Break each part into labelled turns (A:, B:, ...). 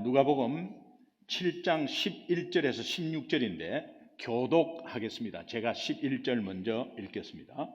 A: 누가복음 7장 11절에서 16절인데 교독하겠습니다. 제가 11절 먼저 읽겠습니다.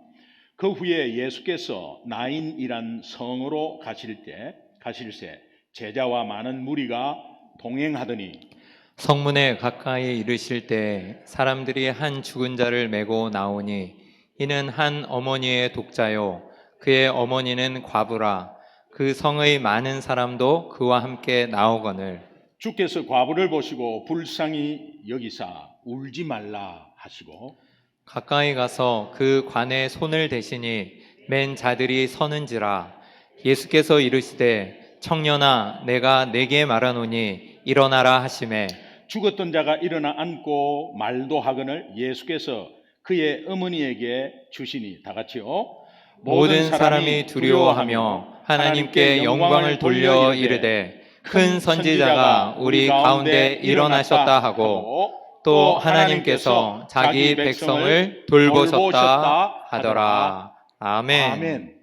A: 그 후에 예수께서 나인이란 성으로 가실새 제자와 많은 무리가 동행하더니
B: 성문에 가까이 이르실 때 사람들이 한 죽은 자를 메고 나오니 이는 한 어머니의 독자요 그의 어머니는 과부라. 그 성의 많은 사람도 그와 함께 나오거늘
A: 주께서 과부를 보시고 불쌍히 여기사 울지 말라 하시고
B: 가까이 가서 그 관에 손을 대시니 맨 자들이 서는지라. 예수께서 이르시되 청년아 내가 내게 말하노니 일어나라 하시매
A: 죽었던 자가 일어나 앉고 말도 하거늘 예수께서 그의 어머니에게 주시니 다 같이요.
B: 모든 사람이 두려워하며 하나님께 영광을 돌려 이르되 큰 선지자가 우리 가운데 일어나셨다 하고 또 하나님께서 자기 백성을 돌보셨다 하더라. 아멘.
A: 아멘.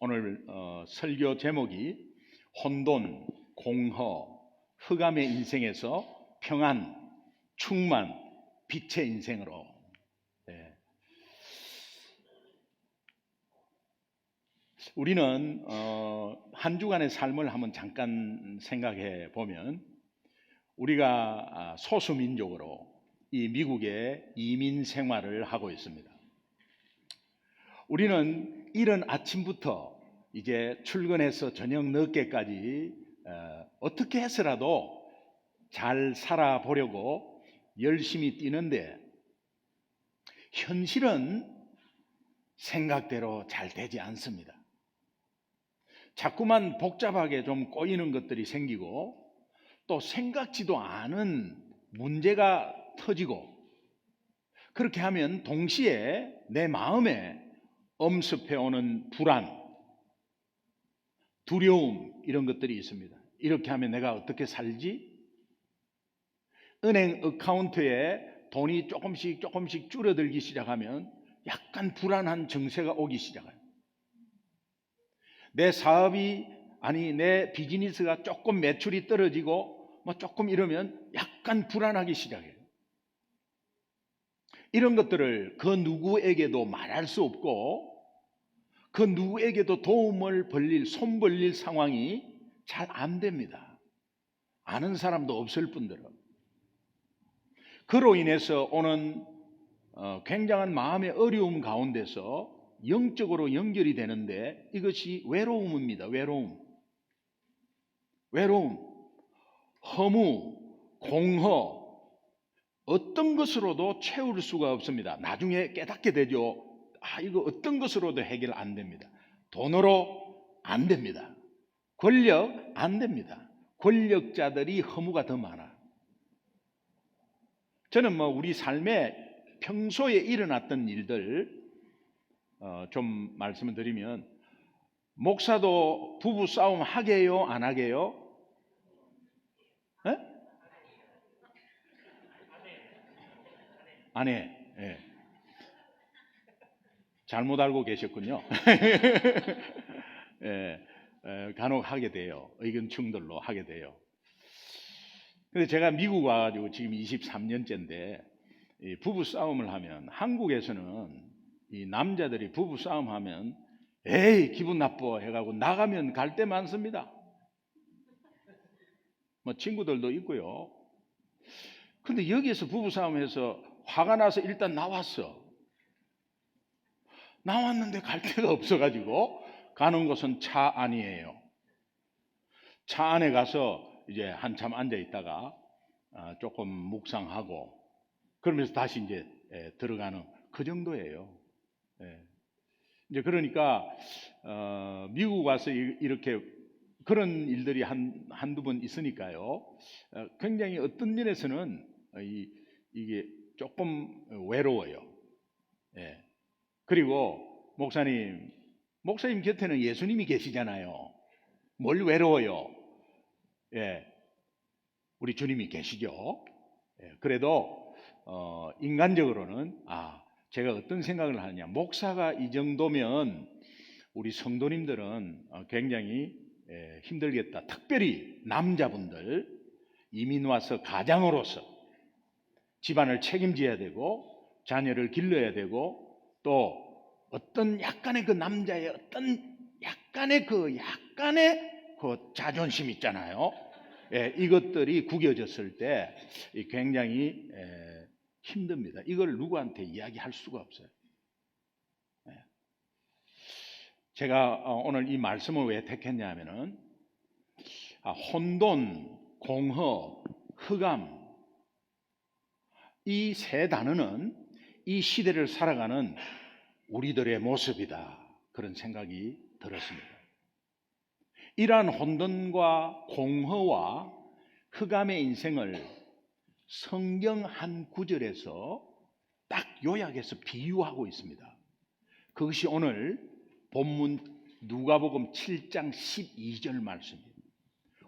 A: 오늘 설교 제목이 혼돈, 공허, 흑암의 인생에서 평안, 충만, 빛의 인생으로. 우리는 한 주간의 삶을 한번 잠깐 생각해 보면 우리가 소수민족으로 이 미국에 이민 생활을 하고 있습니다. 우리는 이른 아침부터 이제 출근해서 저녁 늦게까지 어떻게 해서라도 잘 살아보려고 열심히 뛰는데 현실은 생각대로 잘 되지 않습니다. 자꾸만 복잡하게 좀 꼬이는 것들이 생기고 또 생각지도 않은 문제가 터지고 그렇게 하면 동시에 내 마음에 엄습해오는 불안, 두려움 이런 것들이 있습니다. 이렇게 하면 내가 어떻게 살지? 은행 어카운트에 돈이 조금씩 줄어들기 시작하면 약간 불안한 증세가 오기 시작해요. 내 사업이 내 비즈니스가 조금 매출이 떨어지고 조금 이러면 약간 불안하기 시작해요. 이런 것들을 그 누구에게도 말할 수 없고 그 누구에게도 손 벌릴 상황이 잘 안 됩니다. 아는 사람도 없을 뿐더러. 그로 인해서 오는 굉장한 마음의 어려움 가운데서 영적으로 연결이 되는데 이것이 외로움입니다. 외로움, 허무, 공허 어떤 것으로도 채울 수가 없습니다. 나중에 깨닫게 되죠. 이거 어떤 것으로도 해결 안 됩니다. 돈으로 안 됩니다. 권력 안 됩니다. 권력자들이 허무가 더 많아. 저는 우리 삶에 평소에 일어났던 일들 좀 말씀을 드리면 목사도 부부 싸움 하게 해요? 안 하게 해요? 안 해. 예. 잘못 알고 계셨군요. 간혹 하게 돼요. 의견 충돌로 하게 돼요. 근데 제가 미국 와가지고 지금 23년째인데 부부 싸움을 하면 한국에서는 이 남자들이 부부 싸움하면 에이 기분 나빠 해가지고 나가면 갈 데 많습니다. 친구들도 있고요. 근데 여기에서 부부 싸움해서 화가 나서 일단 나왔는데 갈 데가 없어가지고 가는 곳은 차 안이에요. 차 안에 가서 이제 한참 앉아 있다가 조금 묵상하고 그러면서 다시 이제 들어가는 그 정도예요. 이제 그러니까 미국 와서 이렇게 그런 일들이 한두 번 있으니까요. 굉장히 어떤 면에서는 이게 조금 외로워요. 그리고 목사님 곁에는 예수님이 계시잖아요. 뭘 외로워요? 우리 주님이 계시죠. 그래도 인간적으로는 제가 어떤 생각을 하느냐, 목사가 이 정도면 우리 성도님들은 굉장히 힘들겠다. 특별히 남자분들 이민 와서 가장으로서 집안을 책임져야 되고 자녀를 길러야 되고 또 어떤 약간의 그 남자의 어떤 약간의 그 자존심 있잖아요. 이것들이 구겨졌을 때 굉장히 힘듭니다. 이걸 누구한테 이야기할 수가 없어요. 제가 오늘 이 말씀을 왜 택했냐면은 혼돈, 공허, 흑암 이 세 단어는 이 시대를 살아가는 우리들의 모습이다. 그런 생각이 들었습니다. 이러한 혼돈과 공허와 흑암의 인생을 성경 한 구절에서 딱 요약해서 비유하고 있습니다. 그것이 오늘 본문 누가복음 7장 12절 말씀입니다.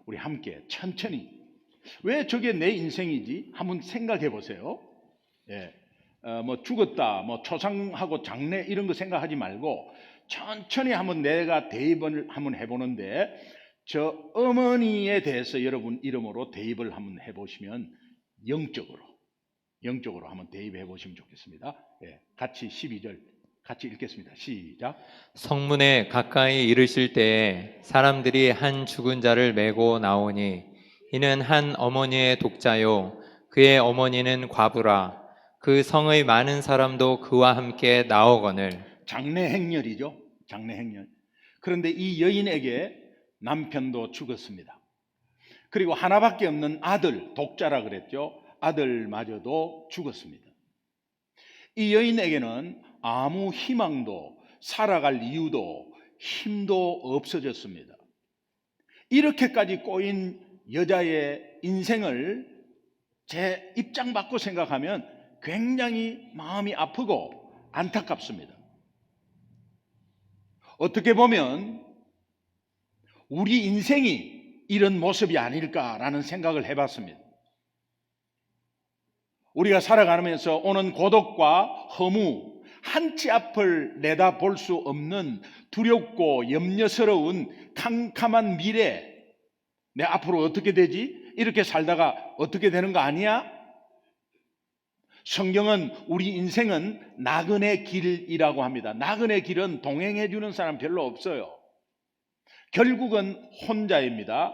A: 우리 함께 천천히 왜 저게 내 인생이지? 한번 생각해 보세요. 뭐 죽었다, 뭐 초상하고 장례 이런 거 생각하지 말고 천천히 한번 내가 대입을 한번 해보는데 저 어머니에 대해서 여러분 이름으로 대입을 한번 해보시면 영적으로 한번 대입해 보시면 좋겠습니다. 같이 12절 같이 읽겠습니다. 시작.
B: 성문에 가까이 이르실 때에 사람들이 한 죽은 자를 메고 나오니 이는 한 어머니의 독자요 그의 어머니는 과부라. 그 성의 많은 사람도 그와 함께 나오거늘.
A: 장례 행렬이죠. 장례 행렬. 그런데 이 여인에게 남편도 죽었습니다. 그리고 하나밖에 없는 아들, 독자라 그랬죠. 아들마저도 죽었습니다. 이 여인에게는 아무 희망도 살아갈 이유도 힘도 없어졌습니다. 이렇게까지 꼬인 여자의 인생을 제 입장 바꿔 생각하면 굉장히 마음이 아프고 안타깝습니다. 어떻게 보면 우리 인생이 이런 모습이 아닐까라는 생각을 해봤습니다. 우리가 살아가면서 오는 고독과 허무, 한치 앞을 내다볼 수 없는 두렵고 염려스러운 캄캄한 미래, 내 앞으로 어떻게 되지? 이렇게 살다가 어떻게 되는 거 아니야? 성경은 우리 인생은 나그네 길이라고 합니다. 나그네 길은 동행해 주는 사람 별로 없어요. 결국은 혼자입니다.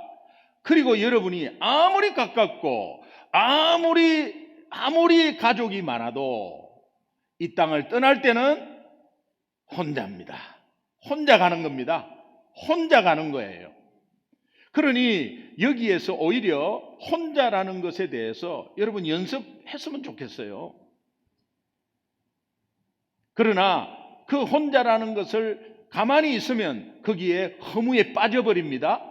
A: 그리고 여러분이 아무리 가깝고 아무리 가족이 많아도 이 땅을 떠날 때는 혼자입니다. 혼자 가는 겁니다. 혼자 가는 거예요. 그러니 여기에서 오히려 혼자라는 것에 대해서 여러분 연습했으면 좋겠어요. 그러나 그 혼자라는 것을 가만히 있으면 거기에 허무에 빠져버립니다.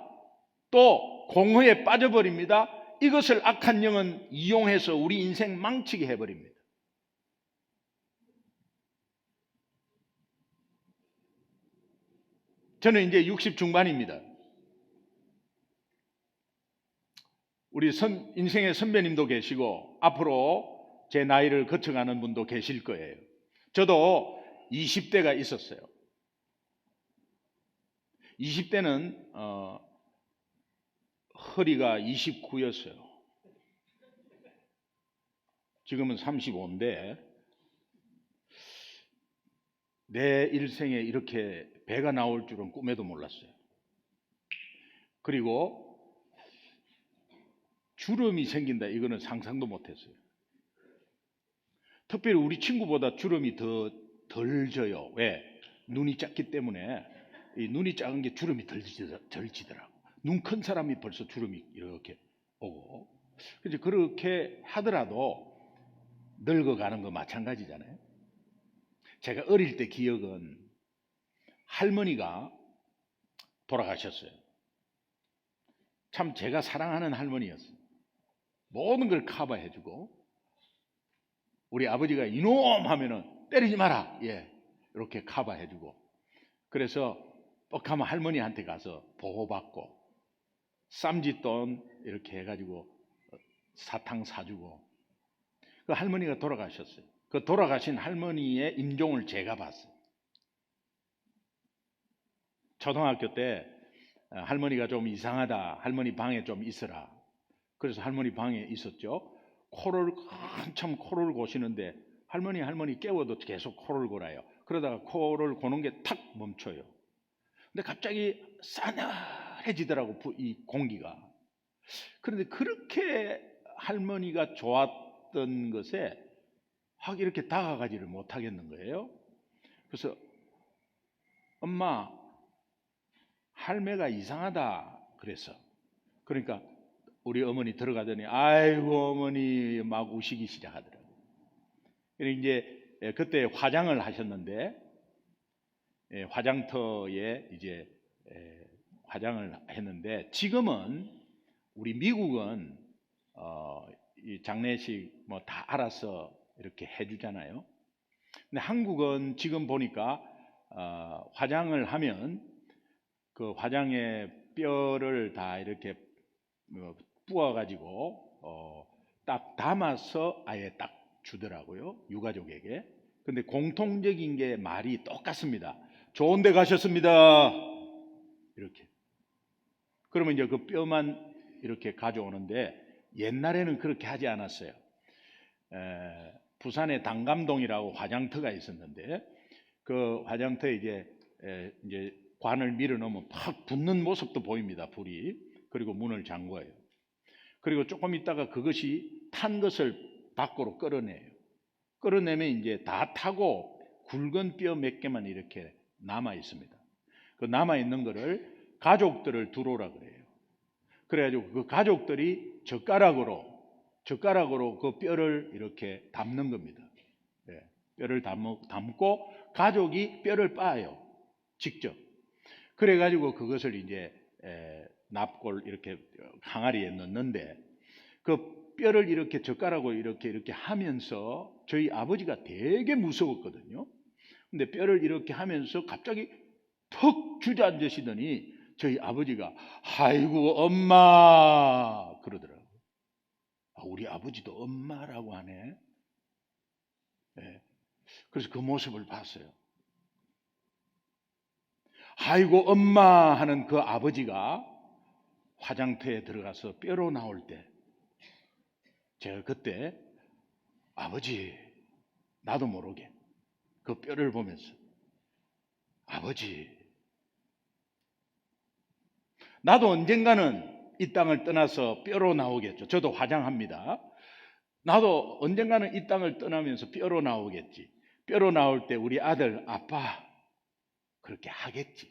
A: 또 공허에 빠져버립니다. 이것을 악한 영은 이용해서 우리 인생 망치게 해버립니다. 저는 이제 60 중반입니다. 우리 인생의 선배님도 계시고 앞으로 제 나이를 거쳐가는 분도 계실 거예요. 저도 20대가 있었어요. 20대는 허리가 29였어요. 지금은 35인데 내 일생에 이렇게 배가 나올 줄은 꿈에도 몰랐어요. 그리고 주름이 생긴다 이거는 상상도 못했어요. 특별히 우리 친구보다 주름이 덜 져요. 왜? 눈이 작기 때문에 이 눈이 작은 게 주름이 덜 지더라고. 눈 큰 사람이 벌써 주름이 이렇게 오고. 그래서 그렇게 하더라도 늙어가는 거 마찬가지잖아요. 제가 어릴 때 기억은 할머니가 돌아가셨어요. 참 제가 사랑하는 할머니였어요. 모든 걸 커버해주고 우리 아버지가 이놈 하면은 때리지 마라. 이렇게 커버해주고 그래서 뻑하면 할머니한테 가서 보호받고 쌈짓돈 이렇게 해가지고 사탕 사주고 그 할머니가 돌아가셨어요. 그 돌아가신 할머니의 임종을 제가 봤어요. 초등학교 때 할머니가 좀 이상하다. 할머니 방에 좀 있어라. 그래서 할머니 방에 있었죠. 한참 코를 고시는데 할머니 깨워도 계속 코를 골아요. 그러다가 코를 고는 게 탁 멈춰요. 근데 갑자기 싸늘해지더라고, 이 공기가. 그런데 그렇게 할머니가 좋았던 것에 확 이렇게 다가가지를 못하겠는 거예요. 그래서 엄마, 할매가 이상하다 그랬어. 그러니까 우리 어머니 들어가더니 아이고 어머니 막 우시기 시작하더라고요. 이제 그때 화장을 하셨는데 화장터에 이제 화장을 했는데, 지금은 우리 미국은 이 장례식 뭐 다 알아서 이렇게 해주잖아요. 근데 한국은 지금 보니까 화장을 하면 그 화장에 뼈를 다 이렇게 부어가지고 딱 담아서 아예 딱 주더라고요, 유가족에게. 근데 공통적인 게 말이 똑같습니다. 좋은 데 가셨습니다. 이렇게. 그러면 이제 그 뼈만 이렇게 가져오는데, 옛날에는 그렇게 하지 않았어요. 부산에 당감동이라고 화장터가 있었는데, 그 화장터에 이제 관을 밀어넣으면 팍 붙는 모습도 보입니다, 불이. 그리고 문을 잠궈요. 그리고 조금 있다가 그것이 탄 것을 밖으로 끌어내요. 끌어내면 이제 다 타고 굵은 뼈 몇 개만 이렇게 남아 있습니다. 그 남아 있는 거를 가족들을 들어오라 그래요. 그래가지고 그 가족들이 젓가락으로 그 뼈를 이렇게 담는 겁니다. 뼈를 담고 가족이 뼈를 빻아요, 직접. 그래가지고 그것을 이제 납골 이렇게 항아리에 넣는데, 그 뼈를 이렇게 젓가락으로 이렇게 하면서 저희 아버지가 되게 무서웠거든요. 근데 뼈를 이렇게 하면서 갑자기 턱 주저앉으시더니 저희 아버지가 아이고 엄마 그러더라고요. 우리 아버지도 엄마라고 하네. 그래서 그 모습을 봤어요. 아이고 엄마 하는 그 아버지가 화장터에 들어가서 뼈로 나올 때, 제가 그때 아버지, 나도 모르게 그 뼈를 보면서 아버지, 나도 언젠가는 이 땅을 떠나서 뼈로 나오겠죠. 저도 화장합니다. 나도 언젠가는 이 땅을 떠나면서 뼈로 나오겠지. 뼈로 나올 때 우리 아들, 아빠 그렇게 하겠지.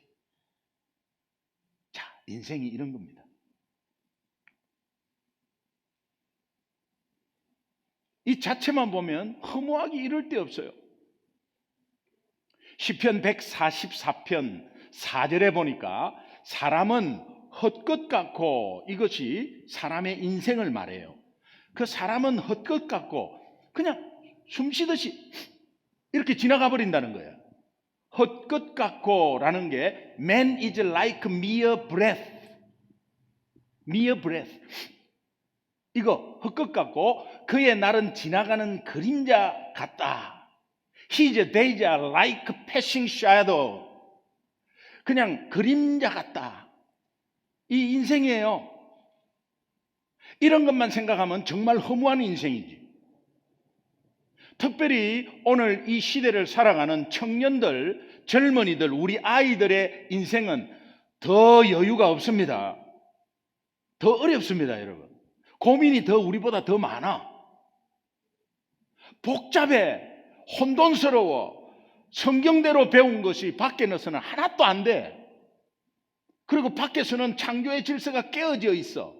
A: 자, 인생이 이런 겁니다. 이 자체만 보면 허무하기 이를 데 없어요. 시편 144편 4절에 보니까 사람은 헛것 같고, 이것이 사람의 인생을 말해요. 그 사람은 헛것 같고 그냥 숨쉬듯이 이렇게 지나가 버린다는 거예요. 헛것 같고 라는 게 Man is like mere breath. mere breath. 이거 헛것 같고 그의 날은 지나가는 그림자 같다. His days are like passing shadow. 그냥 그림자 같다. 이 인생이에요. 이런 것만 생각하면 정말 허무한 인생이지. 특별히 오늘 이 시대를 살아가는 청년들, 젊은이들, 우리 아이들의 인생은 더 여유가 없습니다. 더 어렵습니다, 여러분. 고민이 우리보다 더 많아. 복잡해, 혼돈스러워. 성경대로 배운 것이 밖에서는 하나도 안 돼. 그리고 밖에서는 창조의 질서가 깨어져 있어.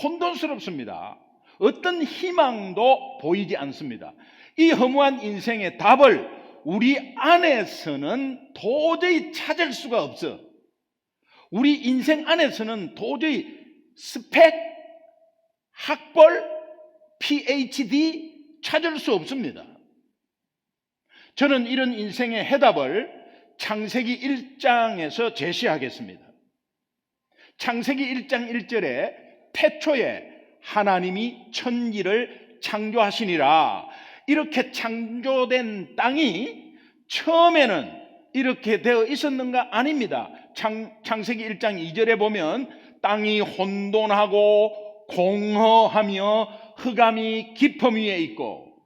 A: 혼돈스럽습니다. 어떤 희망도 보이지 않습니다. 이 허무한 인생의 답을 우리 안에서는 도저히 찾을 수가 없어. 우리 인생 안에서는 도저히 스펙, 학벌, PhD 찾을 수 없습니다. 저는 이런 인생의 해답을 창세기 1장에서 제시하겠습니다. 창세기 1장 1절에 태초에 하나님이 천지를 창조하시니라. 이렇게 창조된 땅이 처음에는 이렇게 되어 있었는가? 아닙니다. 창세기 1장 2절에 보면 땅이 혼돈하고 공허하며 흑암이 깊음 위에 있고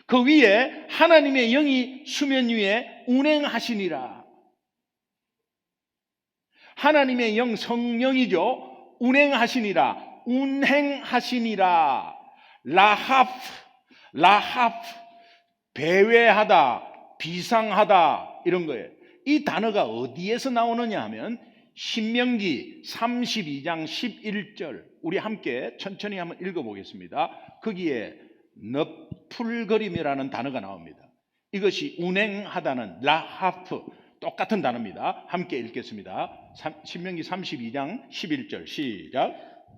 A: 그 위에 하나님의 영이 수면 위에 운행하시니라. 하나님의 영, 성령이죠. 운행하시니라. 운행하시니라. 라하프, 배회하다, 비상하다 이런 거예요. 이 단어가 어디에서 나오느냐 하면 신명기 32장 11절 우리 함께 천천히 한번 읽어보겠습니다. 거기에 너풀거림이라는 단어가 나옵니다. 이것이 운행하다는 라하프 똑같은 단어입니다. 함께 읽겠습니다. 신명기 32장 11절 시작.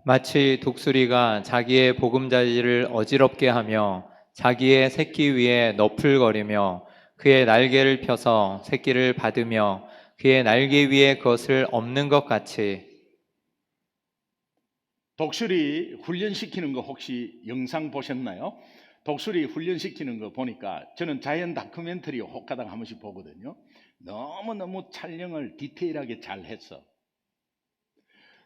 B: 마치 독수리가 자기의 보금자리를 어지럽게 하며 자기의 새끼 위에 너풀거리며 그의 날개를 펴서 새끼를 받으며 그의 날개 위에 그것을 엎는 것 같이.
A: 독수리 훈련시키는 거 혹시 영상 보셨나요? 독수리 훈련시키는 거 보니까 저는 자연 다큐멘터리 혹하다가 한 번씩 보거든요. 너무너무 촬영을 디테일하게 잘 했어.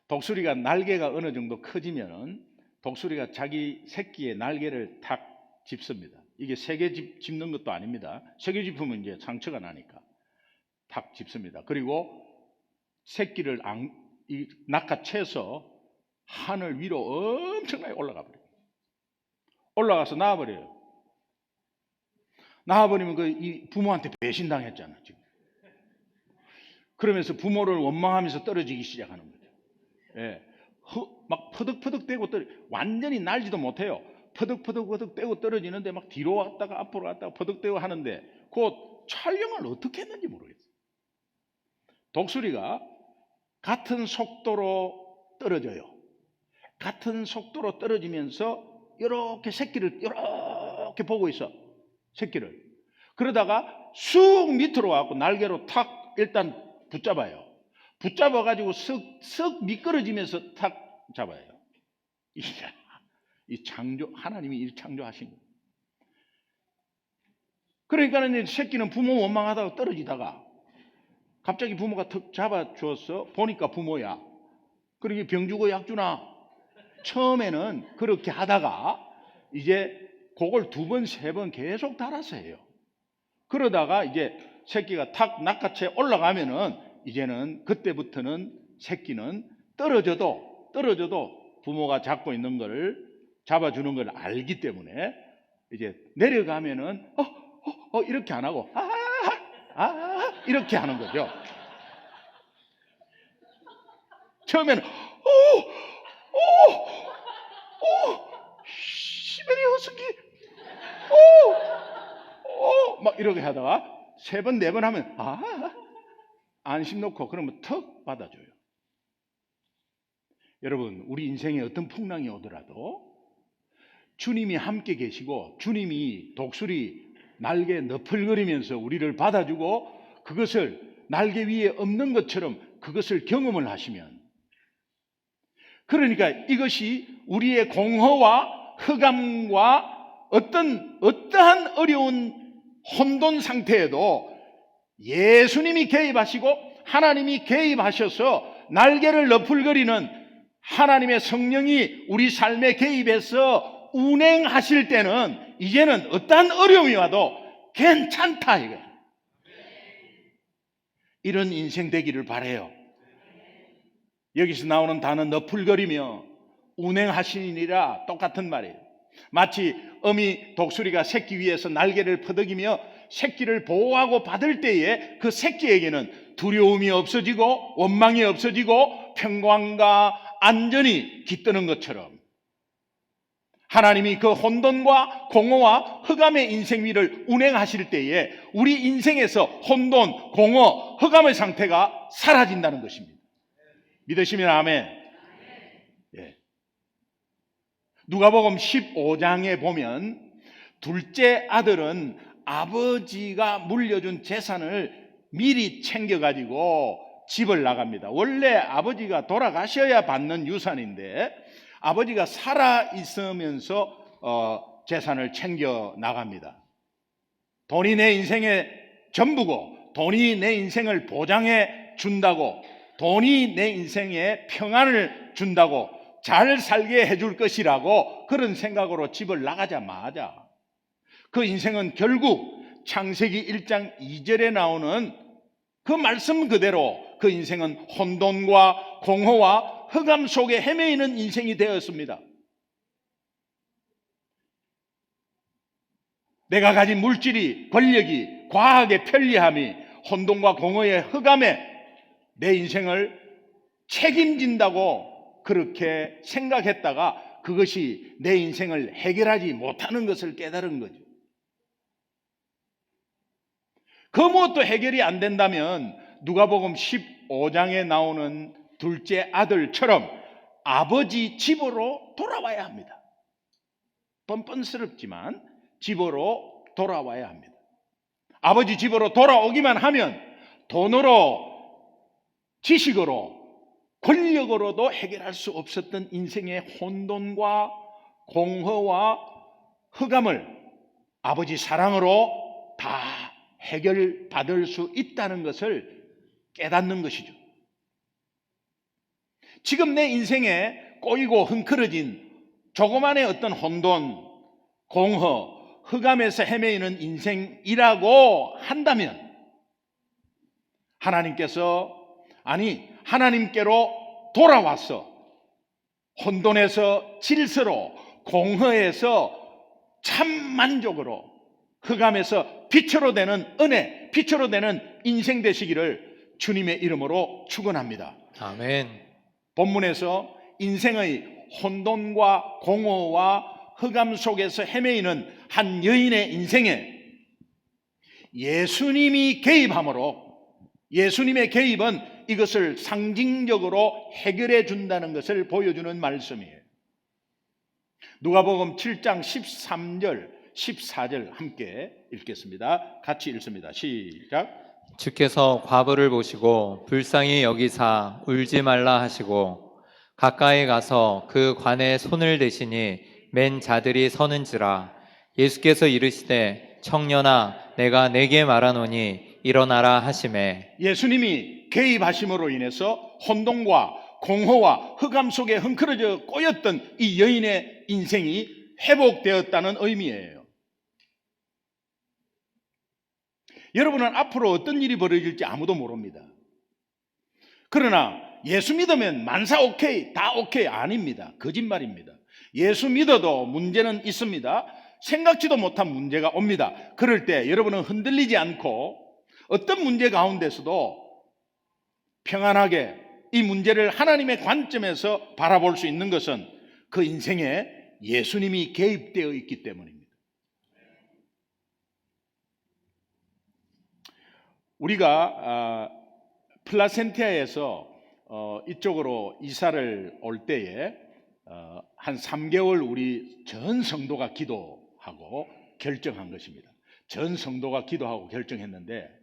A: 독수리가 날개가 어느 정도 커지면은 독수리가 자기 새끼의 날개를 탁 짚습니다. 이게 세게 짚는 것도 아닙니다. 세게 짚으면 이제 상처가 나니까 탁 짚습니다. 그리고 새끼를 낚아채서 하늘 위로 엄청나게 올라가 버려요. 올라가서 나와버려요. 나와버리면 이 부모한테 배신당했잖아 지금. 그러면서 부모를 원망하면서 떨어지기 시작하는 거죠. 예, 막 퍼득퍼득 떼고 완전히 날지도 못해요. 퍼득퍼득 떼고 떨어지는데 막 뒤로 왔다가 앞으로 갔다가 퍼득 떼고 하는데 그 촬영을 어떻게 했는지 모르겠어요. 독수리가 같은 속도로 떨어져요. 같은 속도로 떨어지면서 이렇게 새끼를 이렇게 보고 있어. 새끼를. 그러다가 쑥 밑으로 와서 날개로 탁 일단 붙잡아요. 붙잡아가지고 쓱 미끄러지면서 탁 잡아요. 이 창조, 하나님이 이 창조하신 거예요. 그러니까 새끼는 부모 원망하다가 떨어지다가 갑자기 부모가 턱 잡아주었어. 보니까 부모야. 그러게 병 주고 약 주나. 처음에는 그렇게 하다가 이제 그걸 2번, 3번 계속 달아서 해요. 그러다가 이제 새끼가 탁 낚아채 올라가면은 이제는 그때부터는 새끼는 떨어져도 부모가 잡고 있는 걸 잡아주는 걸 알기 때문에 이제 내려가면은 이렇게 안 하고 이렇게 하는 거죠. 처음에는 시베리 허스키 막 이렇게 하다가 3번, 4번 하면 안심 놓고 그러면 턱 받아줘요. 여러분, 우리 인생에 어떤 풍랑이 오더라도 주님이 함께 계시고 주님이 독수리 날개 너풀거리면서 우리를 받아주고 그것을 날개 위에 엎는 것처럼 그것을 경험을 하시면, 그러니까 이것이 우리의 공허와 흑암과 어떠한 어려운 혼돈 상태에도 예수님이 개입하시고 하나님이 개입하셔서 날개를 너풀거리는 하나님의 성령이 우리 삶에 개입해서 운행하실 때는 이제는 어떠한 어려움이 와도 괜찮다 이거예요. 이런 인생 되기를 바라요. 여기서 나오는 단어 너풀거리며 운행하시니라 똑같은 말이에요. 마치 어미 독수리가 새끼 위에서 날개를 퍼덕이며 새끼를 보호하고 받을 때에 그 새끼에게는 두려움이 없어지고 원망이 없어지고 평강과 안전이 깃드는 것처럼 하나님이 그 혼돈과 공허와 흑암의 인생 위를 운행하실 때에 우리 인생에서 혼돈, 공허, 흑암의 상태가 사라진다는 것입니다. 믿으시면 아멘. 예. 누가복음 15장에 보면 둘째 아들은 아버지가 물려준 재산을 미리 챙겨가지고 집을 나갑니다. 원래 아버지가 돌아가셔야 받는 유산인데 아버지가 살아 있으면서 재산을 챙겨 나갑니다. 돈이 내 인생의 전부고 돈이 내 인생을 보장해 준다고, 돈이 내 인생에 평안을 준다고, 잘 살게 해줄 것이라고 그런 생각으로 집을 나가자마자 그 인생은 결국 창세기 1장 2절에 나오는 그 말씀 그대로 그 인생은 혼돈과 공허와 흑암 속에 헤매이는 인생이 되었습니다. 내가 가진 물질이, 권력이, 과학의 편리함이 혼돈과 공허의 흑암에 내 인생을 책임진다고 그렇게 생각했다가 그것이 내 인생을 해결하지 못하는 것을 깨달은 거죠. 그 무엇도 해결이 안 된다면 누가복음 15장에 나오는 둘째 아들처럼 아버지 집으로 돌아와야 합니다. 뻔뻔스럽지만 집으로 돌아와야 합니다. 아버지 집으로 돌아오기만 하면 돈으로, 지식으로, 권력으로도 해결할 수 없었던 인생의 혼돈과 공허와 흑암을 아버지 사랑으로 다 해결받을 수 있다는 것을 깨닫는 것이죠. 지금 내 인생에 꼬이고 흥크러진 조그만의 어떤 혼돈, 공허, 흑암에서 헤매이는 인생이라고 한다면 하나님께로 돌아와서 혼돈에서 질서로, 공허에서 참 만족으로, 흑암에서 빛으로 되는 은혜, 빛으로 되는 인생 되시기를 주님의 이름으로 축원합니다.
B: 아멘.
A: 본문에서 인생의 혼돈과 공허와 흑암 속에서 헤매이는 한 여인의 인생에 예수님이 개입함으로, 예수님의 개입은 이것을 상징적으로 해결해 준다는 것을 보여주는 말씀이에요. 누가복음 7장 13절 14절 함께 읽겠습니다. 같이 읽습니다. 시작.
B: 주께서 과부를 보시고 불쌍히 여기사 울지 말라 하시고 가까이 가서 그 관에 손을 대시니 맨 자들이 서는지라. 예수께서 이르시되 청년아 내가 네게 말하노니 일어나라 하시매.
A: 예수님이 개입하심으로 인해서 혼돈과 공허와 흑암 속에 흥크러져 꼬였던 이 여인의 인생이 회복되었다는 의미예요. 여러분은 앞으로 어떤 일이 벌어질지 아무도 모릅니다. 그러나 예수 믿으면 만사 오케이, 다 오케이 아닙니다. 거짓말입니다. 예수 믿어도 문제는 있습니다. 생각지도 못한 문제가 옵니다. 그럴 때 여러분은 흔들리지 않고 어떤 문제 가운데서도 평안하게 이 문제를 하나님의 관점에서 바라볼 수 있는 것은 그 인생에 예수님이 개입되어 있기 때문입니다. 우리가 플라센티아에서 이쪽으로 이사를 올 때에 한 3개월 우리 전 성도가 기도하고 결정한 것입니다. 전 성도가 기도하고 결정했는데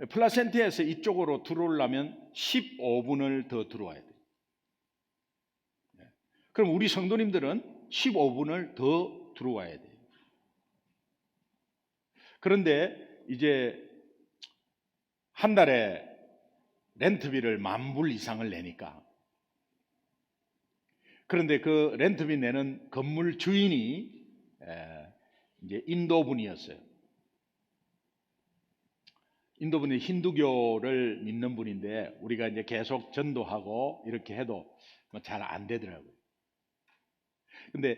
A: 플라센티아에서 이쪽으로 들어오려면 15분을 더 들어와야 돼요. 그럼 우리 성도님들은 15분을 더 들어와야 돼요. 그런데 이제 한 달에 렌트비를 10,000불 이상을 내니까, 그런데 그 렌트비 내는 건물 주인이 이제 인도분이었어요. 인도분이 힌두교를 믿는 분인데 우리가 이제 계속 전도하고 이렇게 해도 잘 안 되더라고요. 근데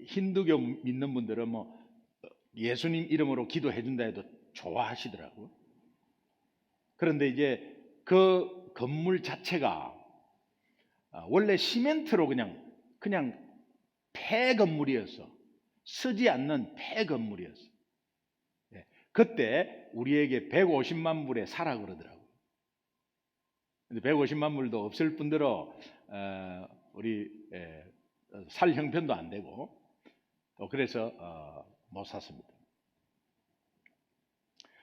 A: 힌두교 믿는 분들은 뭐 예수님 이름으로 기도해 준다 해도 좋아하시더라고요. 그런데 이제 그 건물 자체가 원래 시멘트로 그냥 폐 건물이었어. 쓰지 않는 폐 건물이었어. 그때 우리에게 150만 불에 사라 그러더라고요. 근데 150만 불도 없을 뿐더러 우리 살 형편도 안 되고 그래서 못 샀습니다.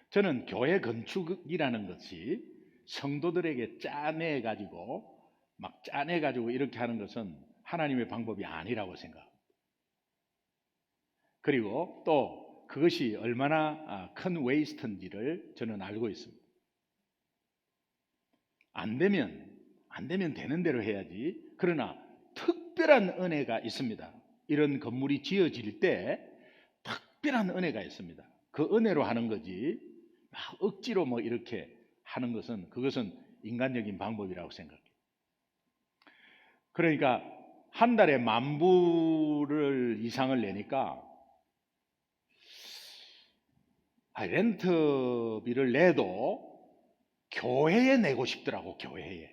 A: 저는 교회 건축이라는 것이 성도들에게 짜내가지고 이렇게 하는 것은 하나님의 방법이 아니라고 생각합니다. 그리고 또 그것이 얼마나 큰 웨이스트인지를 저는 알고 있습니다. 안 되면 되는 대로 해야지. 그러나 특별한 은혜가 있습니다. 이런 건물이 지어질 때 특별한 은혜가 있습니다. 그 은혜로 하는 거지 막 억지로 뭐 이렇게 하는 것은 그것은 인간적인 방법이라고 생각해요. 그러니까 한 달에 10,000불을 이상을 내니까 렌트비를 내도 교회에 내고 싶더라고. 교회에.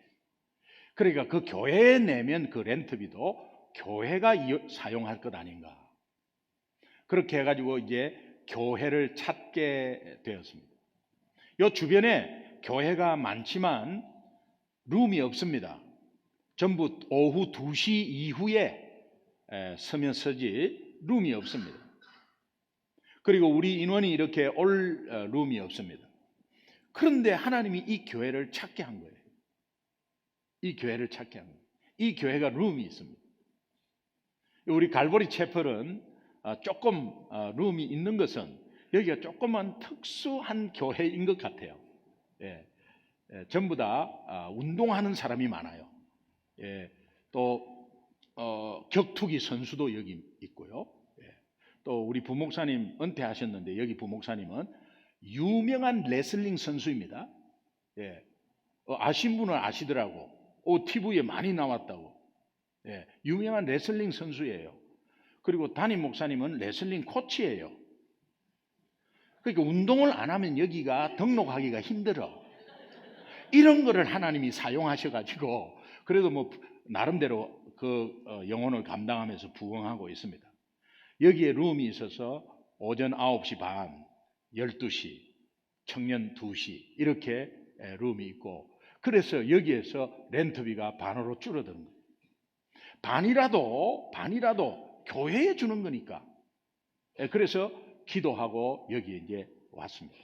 A: 그러니까 그 교회에 내면 그 렌트비도 교회가 사용할 것 아닌가. 그렇게 해가지고 이제 교회를 찾게 되었습니다. 요 주변에 교회가 많지만 룸이 없습니다. 전부 오후 2시 이후에 서면 서지 룸이 없습니다. 그리고 우리 인원이 이렇게 올 룸이 없습니다. 그런데 하나님이 이 교회를 찾게 한 거예요. 이 교회를 찾게 한 거예요. 이 교회가 룸이 있습니다. 우리 갈보리 채플은 조금 룸이 있는 것은 여기가 조금만 특수한 교회인 것 같아요. 전부 다 운동하는 사람이 많아요. 또 격투기 선수도 여기 있고요. 또 우리 부목사님 은퇴하셨는데 여기 부목사님은 유명한 레슬링 선수입니다. 아신 분은 아시더라고. TV에 많이 나왔다고. 유명한 레슬링 선수예요. 그리고 담임 목사님은 레슬링 코치예요. 그러니까 운동을 안 하면 여기가 등록하기가 힘들어. 이런 거를 하나님이 사용하셔가지고 그래도 뭐 나름대로 그 영혼을 감당하면서 부흥하고 있습니다. 여기에 룸이 있어서 오전 9시 반, 12시, 청년 2시 이렇게 룸이 있고 그래서 여기에서 렌트비가 반으로 줄어드는 거예요. 반이라도 교회에 주는 거니까. 그래서 기도하고 여기에 이제 왔습니다.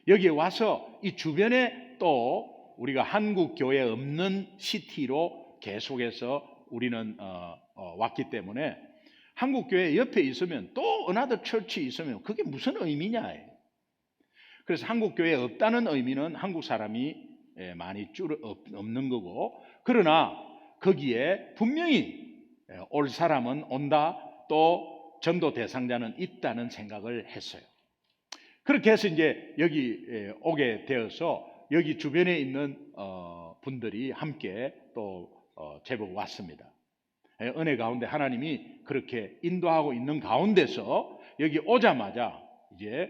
A: 여기에 와서 이 주변에 또 우리가 한국 교회 없는 시티로 계속해서 우리는 왔기 때문에 한국 교회 옆에 있으면 또 another church 있으면 그게 무슨 의미냐. 그래서 한국 교회 없다는 의미는 한국 사람이 많이 없는 거고 그러나 거기에 분명히 올 사람은 온다 또 전도 대상자는 있다는 생각을 했어요. 그렇게 해서 이제 여기 오게 되어서 여기 주변에 있는 분들이 함께 또 제법 왔습니다. 은혜 가운데 하나님이 그렇게 인도하고 있는 가운데서 여기 오자마자 이제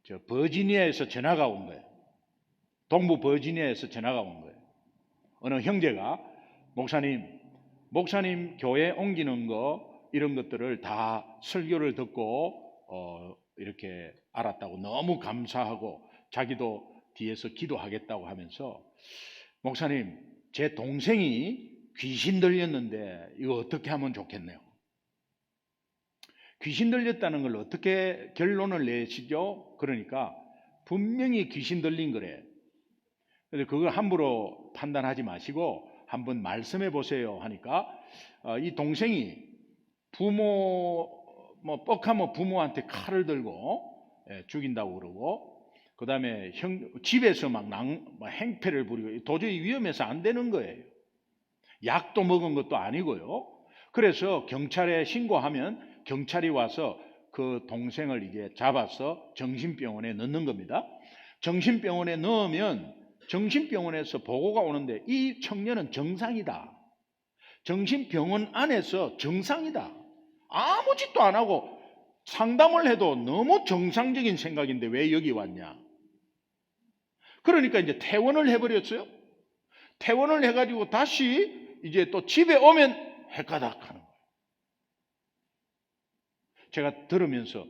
A: 저 버지니아에서 전화가 온 거예요. 동부 버지니아에서 전화가 온 거예요. 어느 형제가 목사님 교회 옮기는 거 이런 것들을 다 설교를 듣고 이렇게 알았다고 너무 감사하고 자기도 뒤에서 기도하겠다고 하면서 목사님 제 동생이 귀신 들렸는데 이거 어떻게 하면 좋겠네요. 귀신 들렸다는 걸 어떻게 결론을 내시죠? 그러니까 분명히 귀신 들린 거래. 그래서 그걸 함부로 판단하지 마시고 한번 말씀해 보세요 하니까 이 동생이 뻑하면 부모한테 칼을 들고 죽인다고 그러고 그 다음에 집에서 막 행패를 부리고 도저히 위험해서 안 되는 거예요. 약도 먹은 것도 아니고요. 그래서 경찰에 신고하면 경찰이 와서 그 동생을 이제 잡아서 정신병원에 넣는 겁니다. 정신병원에 넣으면 정신병원에서 보고가 오는데 이 청년은 정상이다. 정신병원 안에서 정상이다. 아무 짓도 안 하고 상담을 해도 너무 정상적인 생각인데 왜 여기 왔냐. 그러니까 이제 퇴원을 해버렸어요. 퇴원을 해가지고 다시 이제 또 집에 오면 헷가닥 하는 거예요. 제가 들으면서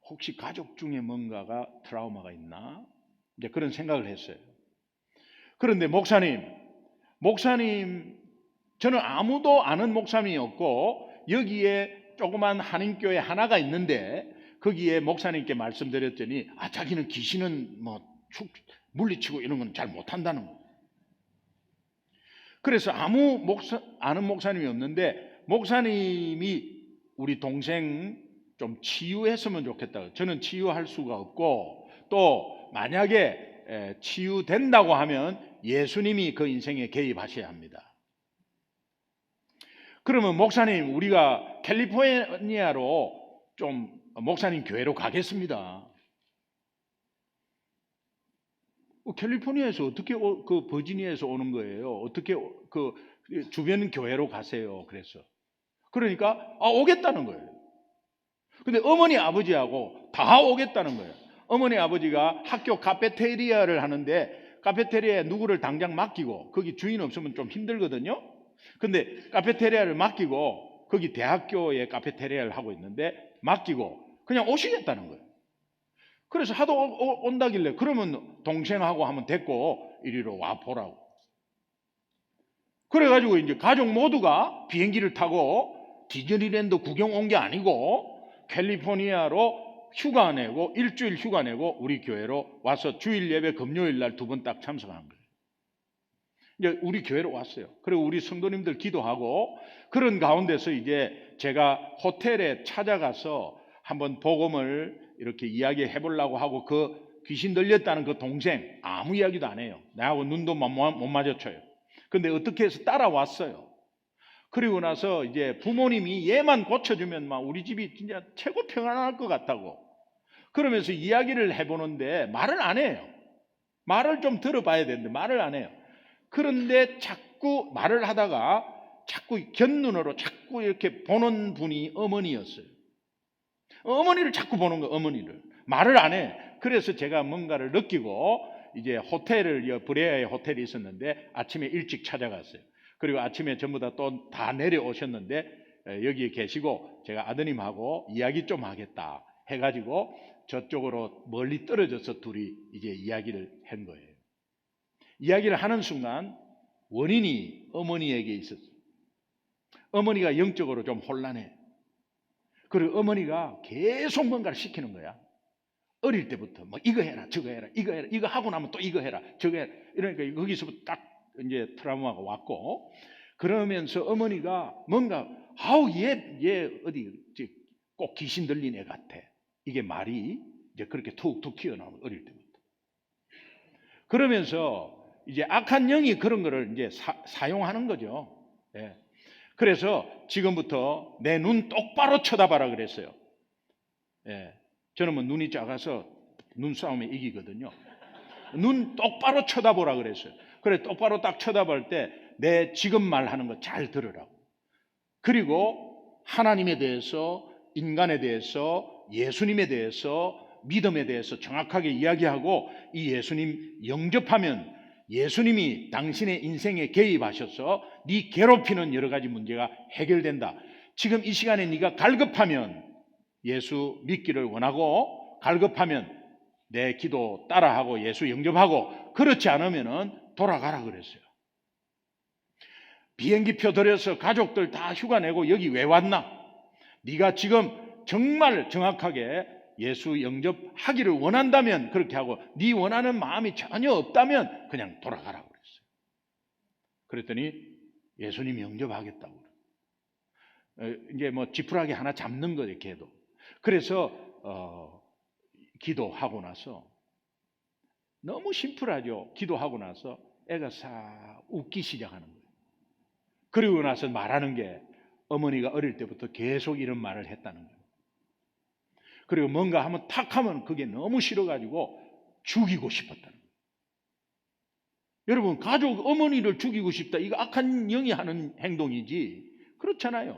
A: 혹시 가족 중에 뭔가가 트라우마가 있나? 이제 그런 생각을 했어요. 그런데 목사님, 저는 아무도 아는 목사님이 없고 여기에 조그만 한인교회 하나가 있는데 거기에 목사님께 말씀드렸더니 자기는 귀신은 물리치고 이런 건 잘 못한다는 거. 그래서 아는 목사님이 없는데 목사님이 우리 동생 좀 치유했으면 좋겠다. 저는 치유할 수가 없고, 또 만약에 치유된다고 하면 예수님이 그 인생에 개입하셔야 합니다. 그러면 목사님, 우리가 캘리포니아로 좀 목사님 교회로 가겠습니다. 캘리포니아에서 어떻게 그 버지니아에서 오는 거예요? 어떻게 그 주변 교회로 가세요? 그래서 그러니까 오겠다는 거예요. 근데 어머니 아버지하고 다 오겠다는 거예요. 어머니 아버지가 학교 카페테리아를 하는데 카페테리아에 누구를 당장 맡기고, 거기 주인 없으면 좀 힘들거든요. 근데 카페테리아를 맡기고, 거기 대학교에 카페테리아를 하고 있는데 맡기고 그냥 오시겠다는 거예요. 그래서 하도 온다길래 그러면 동생하고 하면 됐고 이리로 와 보라고. 그래가지고 이제 가족 모두가 비행기를 타고 디즈니랜드 구경 온 게 아니고 캘리포니아로 휴가 내고 일주일 휴가 내고 우리 교회로 와서 주일 예배 금요일 날 2번 딱 참석한 거예요. 이제 우리 교회로 왔어요. 그리고 우리 성도님들 기도하고, 그런 가운데서 이제 제가 호텔에 찾아가서 한번 복음을 이렇게 이야기해 보려고 하고, 그 귀신 들렸다는 그 동생 아무 이야기도 안 해요. 나하고 눈도 못 마주쳐요. 근데 어떻게 해서 따라왔어요. 그리고 나서 이제 부모님이 얘만 고쳐주면 막 우리 집이 진짜 최고 평안할 것 같다고 그러면서 이야기를 해보는데 말을 안 해요. 말을 좀 들어봐야 되는데 말을 안 해요. 그런데 자꾸 말을 하다가 자꾸 곁눈으로 자꾸 이렇게 보는 분이 어머니였어요. 어머니를 자꾸 보는 거예요. 어머니를. 말을 안 해. 그래서 제가 뭔가를 느끼고 이제 호텔을, 브레아에 호텔이 있었는데 아침에 일찍 찾아갔어요. 그리고 아침에 전부 다 내려오셨는데 여기에 계시고, 제가 아드님하고 이야기 좀 하겠다 해가지고 저쪽으로 멀리 떨어져서 둘이 이제 이야기를 한 거예요. 이야기를 하는 순간 원인이 어머니에게 있었어요. 어머니가 영적으로 좀 혼란해. 그리고 어머니가 계속 뭔가를 시키는 거야. 어릴 때부터 뭐 이거 해라 저거 해라 이거 해라, 이거 하고 나면 또 이거 해라 저거 해라. 이러니까 거기서부터 딱 이제 트라우마가 왔고, 그러면서 어머니가 뭔가 얘 어디 꼭 귀신 들린 애 같아. 이게 말이 이제 그렇게 툭툭 튀어나오는, 어릴 때부터. 그러면서 이제 악한 영이 그런 거를 이제 사용하는 거죠. 예. 그래서 지금부터 내 눈 똑바로 쳐다봐라 그랬어요. 예. 저는 뭐 눈이 작아서 눈싸움에 이기거든요. 눈 똑바로 쳐다보라 그랬어요. 그래, 똑바로 딱 쳐다볼 때 내 지금 말하는 거 잘 들으라고. 그리고 하나님에 대해서, 인간에 대해서, 예수님에 대해서, 믿음에 대해서 정확하게 이야기하고, 이 예수님 영접하면 예수님이 당신의 인생에 개입하셔서 네 괴롭히는 여러 가지 문제가 해결된다. 지금 이 시간에 네가 갈급하면 예수 믿기를 원하고, 갈급하면 내 기도 따라하고 예수 영접하고, 그렇지 않으면 돌아가라 그랬어요. 비행기표 들여서 가족들 다 휴가 내고 여기 왜 왔나? 네가 지금 정말 정확하게 예수 영접하기를 원한다면 그렇게 하고, 네 원하는 마음이 전혀 없다면 그냥 돌아가라고 그랬어요. 그랬더니 예수님 영접하겠다고. 이제 뭐 지푸라기 하나 잡는 거 이렇게 해도. 그래서 기도하고 나서, 너무 심플하죠. 기도하고 나서 애가 싹 웃기 시작하는 거예요. 그리고 나서 말하는 게 어머니가 어릴 때부터 계속 이런 말을 했다는 거예요. 그리고 뭔가 하면 탁 하면 그게 너무 싫어가지고 죽이고 싶었다는 거예요. 여러분, 가족 어머니를 죽이고 싶다, 이거 악한 영이 하는 행동이지 그렇잖아요.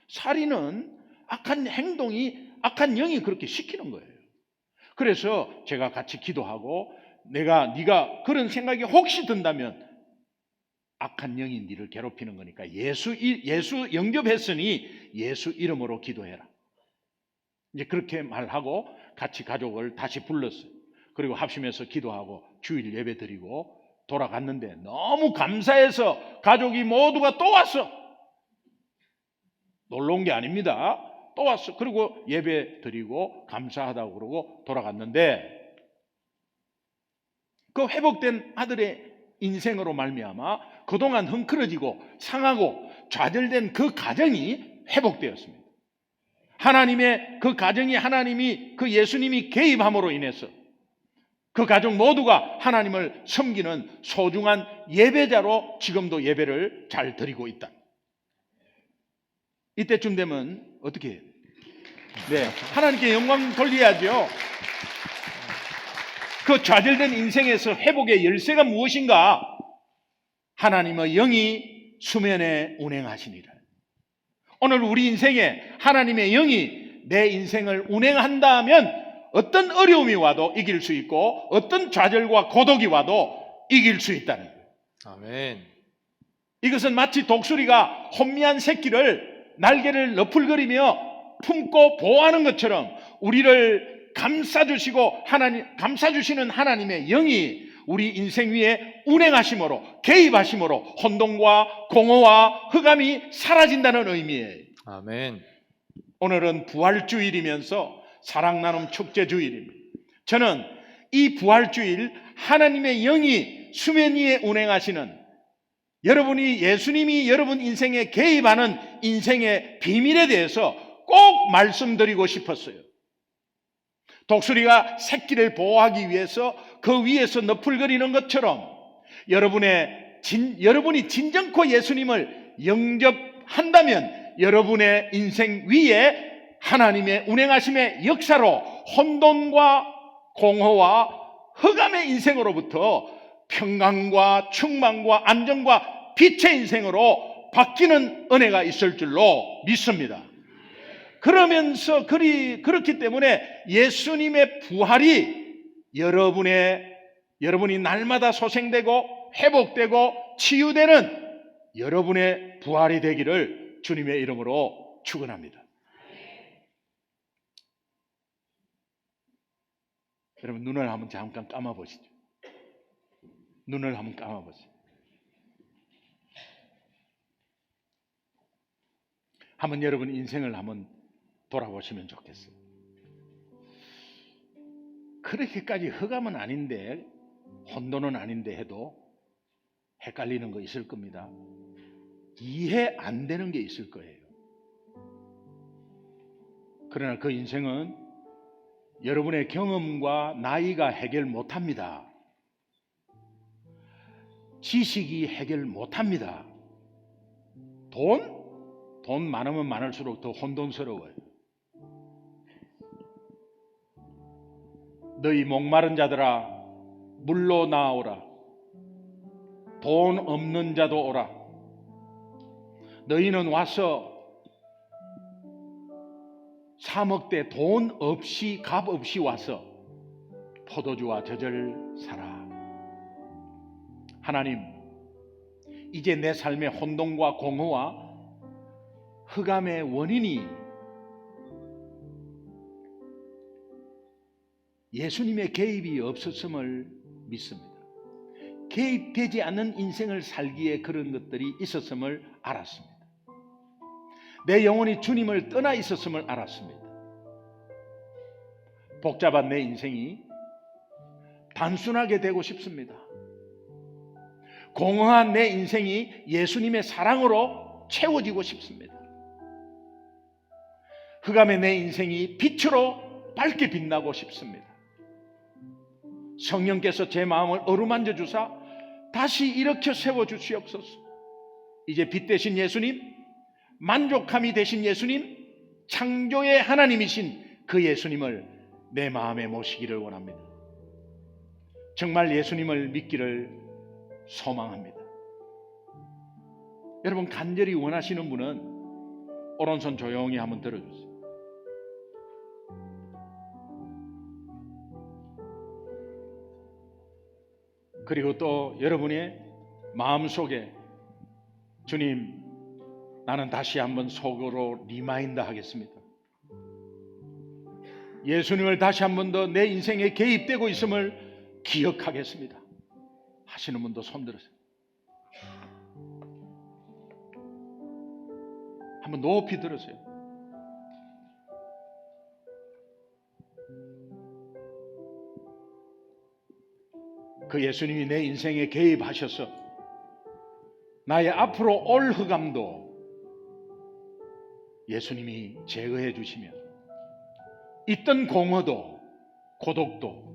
A: 살인은 악한 행동이, 악한 영이 그렇게 시키는 거예요. 그래서 제가 같이 기도하고, 네가 그런 생각이 혹시 든다면 악한 영이 네를 괴롭히는 거니까 예수 영접했으니 예수 이름으로 기도해라. 이제 그렇게 말하고 같이 가족을 다시 불렀어요. 그리고 합심해서 기도하고 주일 예배 드리고 돌아갔는데, 너무 감사해서 가족이 모두가 또 왔어. 놀러 온 게 아닙니다. 또 왔어. 그리고 예배 드리고 감사하다고 그러고 돌아갔는데, 그 회복된 아들의 인생으로 말미암아 그동안 흥크러지고 상하고 좌절된 그 가정이 회복되었습니다. 하나님의 그 가정이 하나님이 그 예수님이 개입함으로 인해서 그 가정 모두가 하나님을 섬기는 소중한 예배자로 지금도 예배를 잘 드리고 있다. 이때쯤 되면 어떻게 해요? 네, 하나님께 영광 돌려야죠. 그 좌절된 인생에서 회복의 열쇠가 무엇인가? 하나님의 영이 수면에 운행하시니라. 오늘 우리 인생에 하나님의 영이 내 인생을 운행한다면 어떤 어려움이 와도 이길 수 있고 어떤 좌절과 고독이 와도 이길 수 있다는 거예요.
B: 아멘.
A: 이것은 마치 독수리가 혼미한 새끼를 날개를 너풀거리며 품고 보호하는 것처럼 우리를 감싸주시는 하나님의 영이 우리 인생 위에 운행하심으로, 개입하심으로 혼돈과 공허와 흑암이 사라진다는 의미예요.
B: 아멘.
A: 오늘은 부활주일이면서 사랑 나눔 축제주일입니다. 저는 이 부활주일 하나님의 영이 수면 위에 운행하시는, 여러분이 예수님이 여러분 인생에 개입하는 인생의 비밀에 대해서 꼭 말씀드리고 싶었어요. 독수리가 새끼를 보호하기 위해서 그 위에서 너풀거리는 것처럼 여러분이 진정코 예수님을 영접한다면 여러분의 인생 위에 하나님의 운행하심의 역사로 혼돈과 공허와 흑암의 인생으로부터 평강과 충만과 안정과 빛의 인생으로 바뀌는 은혜가 있을 줄로 믿습니다. 그러면서 그렇기 때문에 예수님의 부활이 여러분이 날마다 소생되고 회복되고 치유되는 여러분의 부활이 되기를 주님의 이름으로 축원합니다. 여러분 눈을 한번 잠깐 감아보시죠. 눈을 한번 감아보세요. 한번 여러분 인생을 한번 돌아보시면 좋겠어요. 그렇게까지 흑암은 아닌데 혼돈은 아닌데 해도 헷갈리는 거 있을 겁니다. 이해 안 되는 게 있을 거예요. 그러나 그 인생은 여러분의 경험과 나이가 해결 못합니다. 지식이 해결 못합니다. 돈 많으면 많을수록 더 혼돈스러워요. 너희 목마른 자들아 물로 나오라. 돈 없는 자도 오라. 너희는 와서 사 먹되 돈 없이 값 없이 와서 포도주와 젖을 사라. 하나님, 이제 내 삶의 혼돈과 공허와 흑암의 원인이 예수님의 개입이 없었음을 믿습니다. 개입되지 않는 인생을 살기에 그런 것들이 있었음을 알았습니다. 내 영혼이 주님을 떠나 있었음을 알았습니다. 복잡한 내 인생이 단순하게 되고 싶습니다. 공허한 내 인생이 예수님의 사랑으로 채워지고 싶습니다. 흑암의 내 인생이 빛으로 밝게 빛나고 싶습니다. 성령께서 제 마음을 어루만져 주사 다시 일으켜 세워 주시옵소서. 이제 빛 되신 예수님, 만족함이 되신 예수님, 창조의 하나님이신 그 예수님을 내 마음에 모시기를 원합니다. 정말 예수님을 믿기를 소망합니다. 여러분 간절히 원하시는 분은 오른손 조용히 한번 들어주세요. 그리고 또 여러분의 마음속에 주님, 나는 다시 한번 속으로 리마인드 하겠습니다. 예수님을 다시 한번 더 내 인생에 개입되고 있음을 기억하겠습니다 하시는 분도 손 들으세요. 한번 높이 들으세요. 그 예수님이 내 인생에 개입하셔서 나의 앞으로 올 흑암도 예수님이 제거해 주시면 있던 공허도 고독도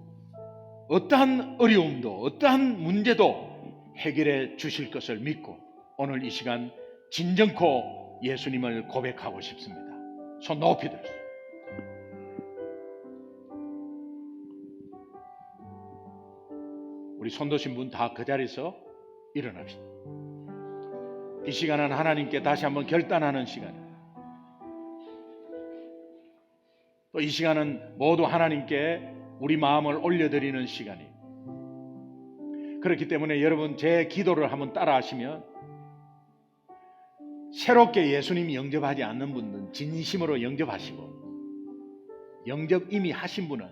A: 어떠한 어려움도 어떠한 문제도 해결해 주실 것을 믿고 오늘 이 시간 진정코 예수님을 고백하고 싶습니다. 손 높이 들으세요. 우리 손 드신 분 다 그 자리에서 일어납시다. 이 시간은 하나님께 다시 한번 결단하는 시간입니다. 또 이 시간은 모두 하나님께 우리 마음을 올려드리는 시간이에요. 그렇기 때문에 여러분 제 기도를 한번 따라하시면 새롭게 예수님 영접하지 않는 분들은 진심으로 영접하시고 영접 이미 하신 분은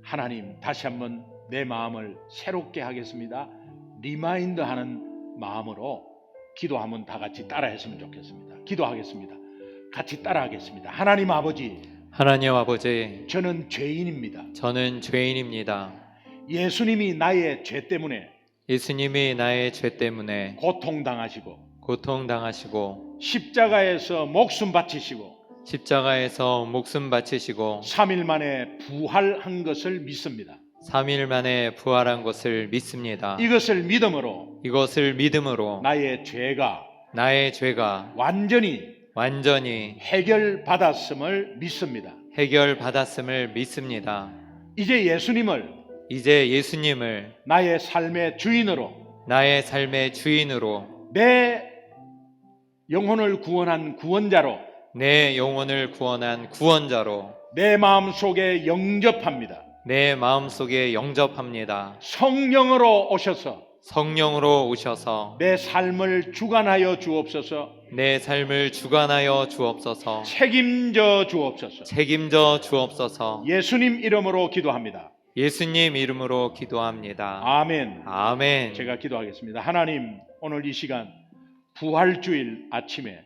A: 하나님 다시 한번 내 마음을 새롭게 하겠습니다. 리마인드 하는 마음으로 기도 한번 다 같이 따라 했으면 좋겠습니다. 기도하겠습니다. 같이 따라 하겠습니다. 하나님 아버지,
B: 하나님 아버지,
A: 저는 죄인입니다.
B: 저는 죄인입니다.
A: 예수님이 나의 죄 때문에
B: 예수님이 나의 죄 때문에
A: 고통당하시고
B: 고통당하시고
A: 십자가에서 목숨 바치시고
B: 십자가에서 목숨 바치시고
A: 3일 만에 부활한 것을 믿습니다.
B: 3일 만에 부활한 것을 믿습니다.
A: 이것을 믿음으로
B: 나의 죄가 완전히
A: 해결받았음을 믿습니다.
B: 해결받았음을 믿습니다.
A: 이제 예수님을
B: 나의 삶의 주인으로
A: 내 영혼을 구원한 구원자로
B: 내 영혼을 구원한 구원자로
A: 내 마음속에 영접합니다.
B: 내 마음속에 영접합니다.
A: 성령으로 오셔서
B: 내 삶을 주관하여 주옵소서. 책임져 주옵소서.
A: 예수님 이름으로 기도합니다.
B: 예수님 이름으로 기도합니다.
A: 아멘.
B: 아멘.
A: 제가 기도하겠습니다. 하나님, 오늘 이 시간 부활주일 아침에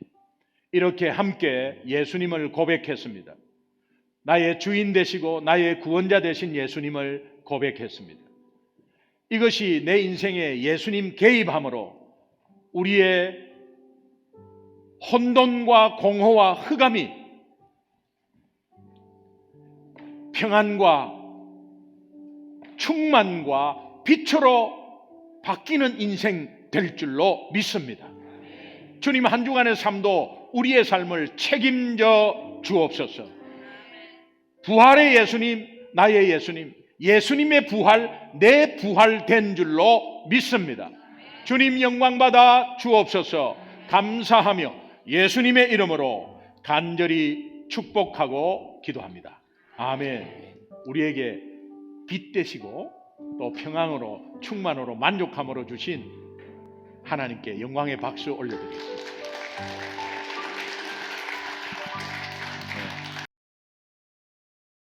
A: 이렇게 함께 예수님을 고백했습니다. 나의 주인 되시고 나의 구원자 되신 예수님을 고백했습니다. 이것이 내 인생에 예수님 개입함으로 우리의 혼돈과 공허와 흑암이 평안과 충만과 빛으로 바뀌는 인생 될 줄로 믿습니다. 주님, 한 주간의 삶도 우리의 삶을 책임져 주옵소서. 부활의 예수님, 나의 예수님, 예수님의 부활, 내 부활된 줄로 믿습니다. 주님 영광 받아 주옵소서. 감사하며 예수님의 이름으로 간절히 축복하고 기도합니다. 아멘. 우리에게 빛 되시고 또 평안으로 충만으로 만족함으로 주신 하나님께 영광의 박수 올려드립니다.